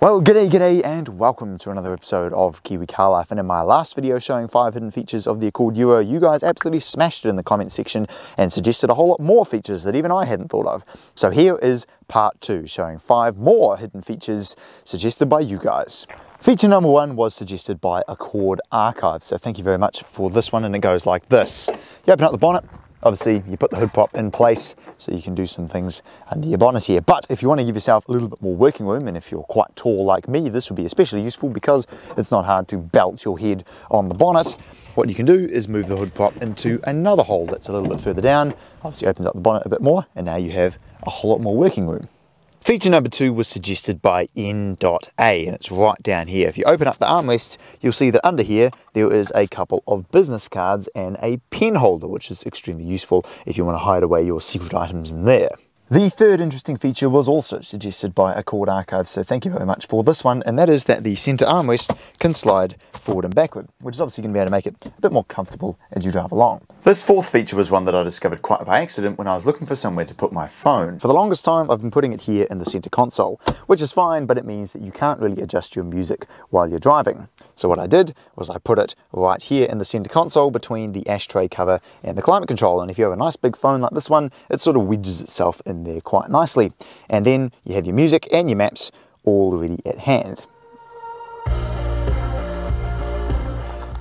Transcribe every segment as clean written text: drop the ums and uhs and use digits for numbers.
Well, g'day and welcome to another episode of Kiwi Car Life. And in my last video showing 5 hidden features of the Accord Duo, you guys absolutely smashed it in the comment section and suggested a whole lot more features that even I hadn't thought of. So here is part 2, showing 5 more hidden features suggested by you guys. Feature number 1 was suggested by Accord Archive, so thank you very much for this one, and it goes like this. You open up the bonnet. Obviously, you put the hood prop in place so you can do some things under your bonnet here. But if you want to give yourself a little bit more working room, and if you're quite tall like me, this would be especially useful because it's not hard to belt your head on the bonnet. What you can do is move the hood prop into another hole that's a little bit further down. Obviously opens up the bonnet a bit more, and now you have a whole lot more working room. Feature number 2 was suggested by N.A, and it's right down here. If you open up the armrest, you'll see that under here there is a couple of business cards and a pen holder, which is extremely useful if you want to hide away your secret items in there. The third interesting feature was also suggested by Accord Archive, so thank you very much for this one, and that is that the centre armrest can slide forward and backward, which is obviously going to be able to make it a bit more comfortable as you drive along. This fourth feature was one that I discovered quite by accident when I was looking for somewhere to put my phone. For the longest time I've been putting it here in the centre console, which is fine, but it means that you can't really adjust your music while you're driving. So what I did was I put it right here in the centre console between the ashtray cover and the climate control, and if you have a nice big phone like this one, it sort of wedges itself in there quite nicely. And then you have your music and your maps all ready at hand.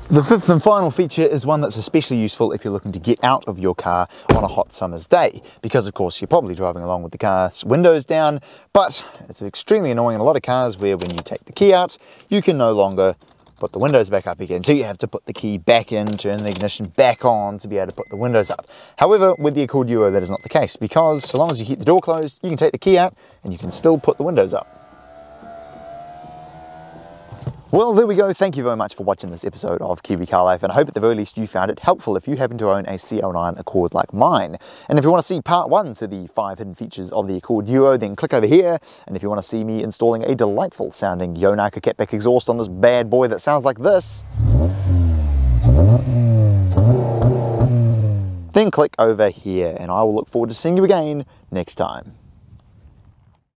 The fifth and final feature is one that's especially useful if you're looking to get out of your car on a hot summer's day, because of course you're probably driving along with the car's windows down, but it's extremely annoying in a lot of cars where when you take the key out, you can no longer put the windows back up again. So you have to put the key back in, turn the ignition back on to be able to put the windows up. However, with the Accord Duo that is not the case, because so long as you keep the door closed, you can take the key out and you can still put the windows up. Well, there we go. Thank you very much for watching this episode of Kiwi Car Life, and I hope at the very least you found it helpful if you happen to own a CL9 Accord like mine. And if you want to see part 1 to the 5 hidden features of the Accord Duo, then click over here. And if you want to see me installing a delightful sounding Yonaka catback exhaust on this bad boy that sounds like this, then click over here, and I will look forward to seeing you again next time.